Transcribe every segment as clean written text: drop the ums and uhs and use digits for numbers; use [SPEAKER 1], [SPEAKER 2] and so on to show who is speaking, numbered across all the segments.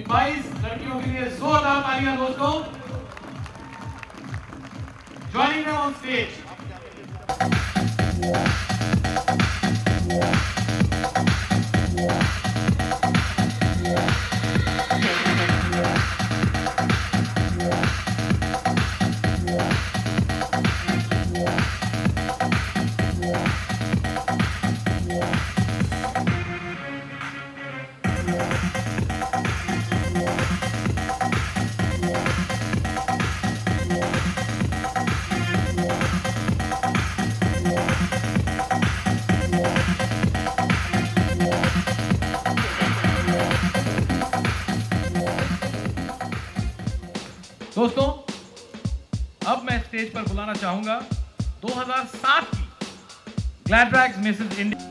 [SPEAKER 1] 22 लड़कियों के लिए जोरदार तालियां दोस्तों। Joining them on stage. दोस्तों, अब मैं स्टेज पर बुलाना चाहूंगा 2007 की Gladrags Mrs India.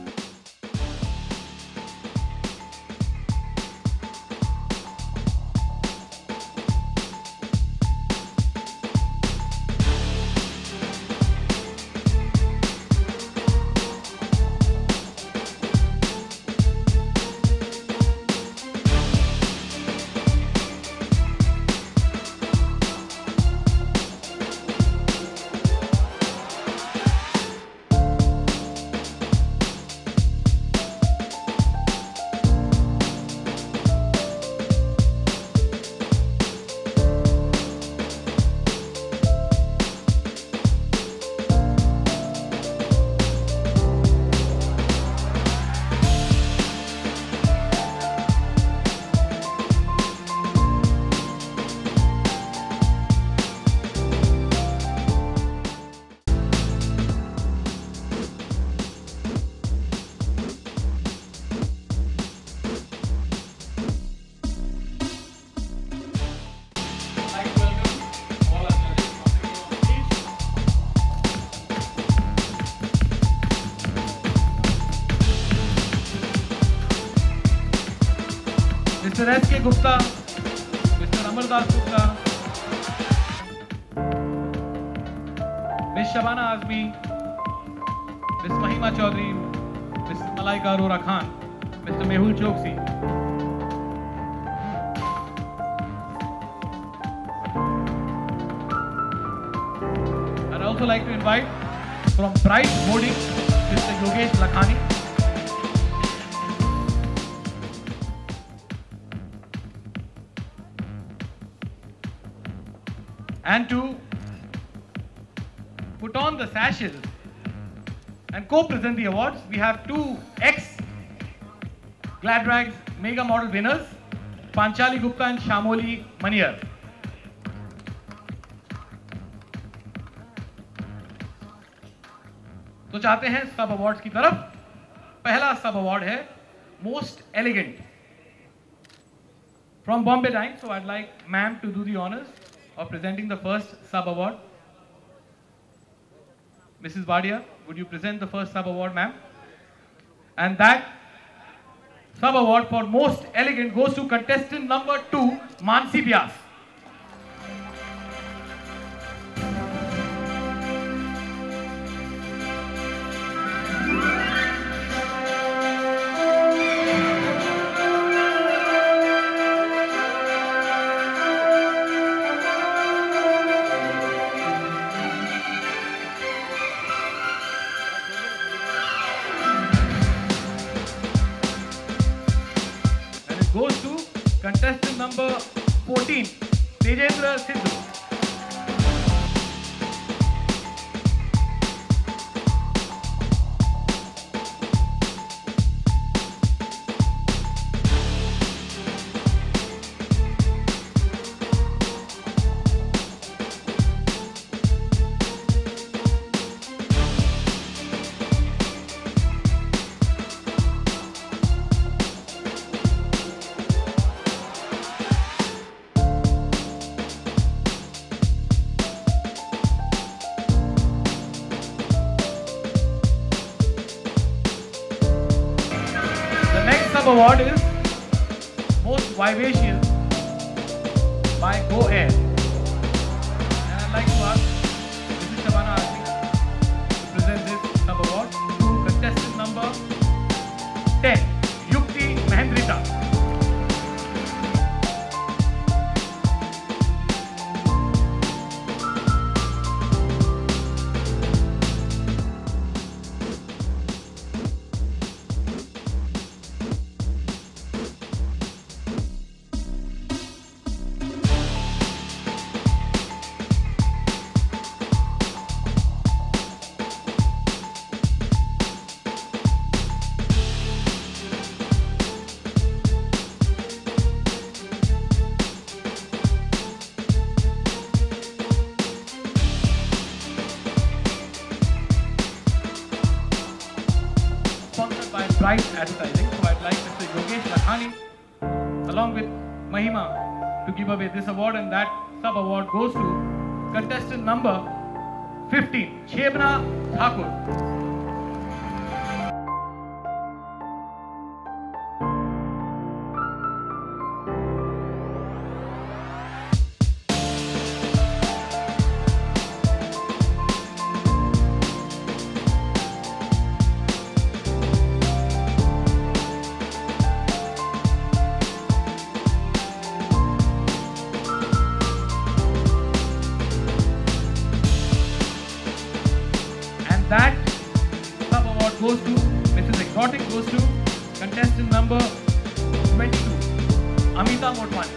[SPEAKER 1] Mr. S.K. Gupta, Mr. Amardas Gupta, Ms. Shabana Azmi, Ms. Mahima Chaudhary, Ms. Malaika Arora Khan, Mr. Mehul Choksi. I'd also like to invite from Bright Boarding, Mr. Yogesh Lakhani. And to put on the sashes and co-present the awards, we have two ex-Gladrags Mega Model winners, Panchali Gupta and Shamoli Maniar. तो चाहते हैं सब awards की तरफ। पहला सब award है most elegant from Bombay Dyeing. So I'd like ma'am to do the honors of presenting the first sub award. Mrs. Wadia, would you present the first sub award, ma'am? And that sub award for most elegant goes to contestant number 2, Mansi Vyas. Goes to contestant number 14, Tejendra Sidhu. Award is most vivacious by Go Air, and I'd like to ask Mrs. Shabana Azmi to present this sub award to contestant number 10, Yukti Mahendrita. advertising. So I'd like Mr. Yogesh Lakhani along with Mahima to give away this award, and that sub-award goes to contestant number 15, Shabana Thakur. That sub-award goes to Mrs. Exotic, goes to contestant number 22, Amita Motwani.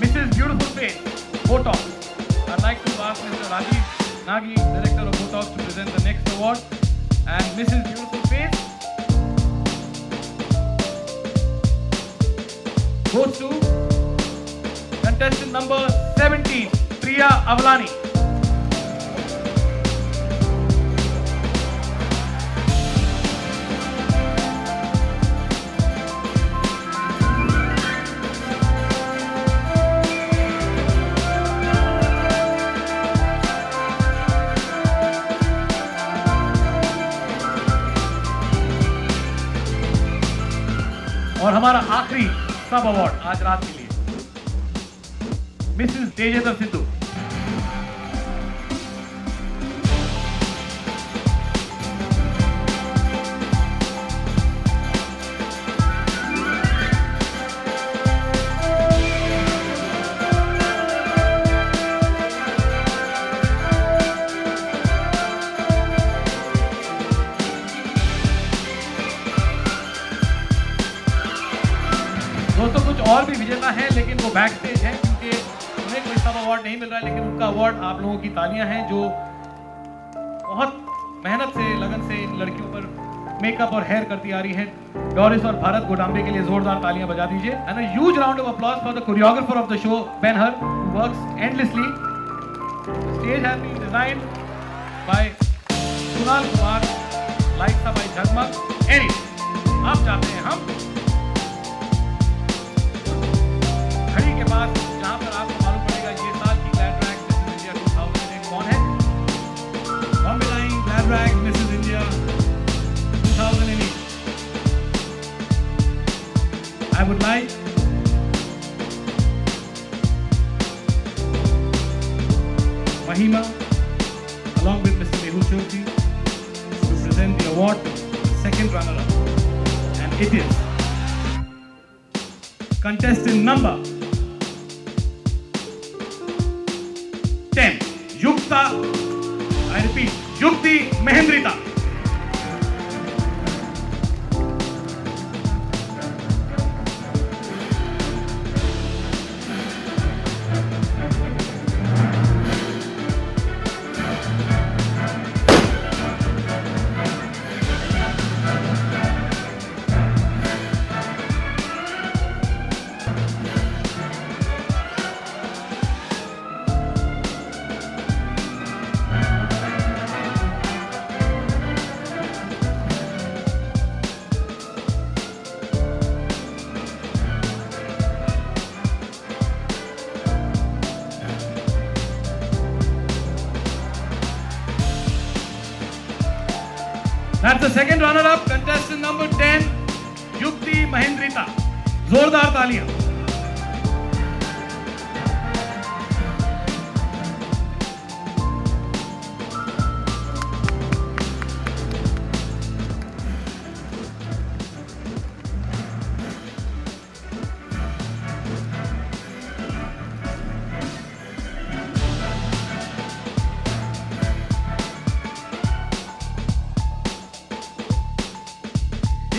[SPEAKER 1] Mrs. Beautiful Face, Botox. I'd like to ask Mr. Rajiv Nagi, Director of Botox, to present the next award. And Mrs. Beautiful Face goes to contestant number 17, Priya Avlani. और हमारा आखिरी सब award आज रात के लिए Mrs Tejendra Sidhu. दोस्तों कुछ और भी विजेता हैं लेकिन वो बैक स्टेज हैं क्योंकि उन्हें कोई सब अवार्ड नहीं मिल रहा है, लेकिन उनका अवार्ड आप लोगों की तालियां हैं जो बहुत मेहनत से लगन से इन लड़कियों पर मेकअप और हेयर करती आ रही हैं। डोरिस और भारत गोडाम्बे के लिए जोरदार तालियां बजा दीजिए। And a huge round of applause for the choreographer of the show Benhur who works endlessly. Stage has been designed by Kunal Kumar, lights by Jagmag. Anyway, अब जाते हैं हम घड़ी के पास जहां पर आपको मालूम पड़ेगा ये साल की Gladrags Mrs India 2008 कौन है। Bombay line Gladrags Mrs India 2008। I would like Mahima along with Mr. Mehul Choksi to present the award to the second runner-up, and it is contestant number 10, Yukta, I repeat, Yukti Mahendrita. That's the second runner-up, contestant number 10, Yukti Mahendrita. जोरदार तालियां।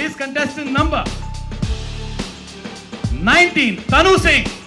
[SPEAKER 1] is contestant number 19, Tanu Singh.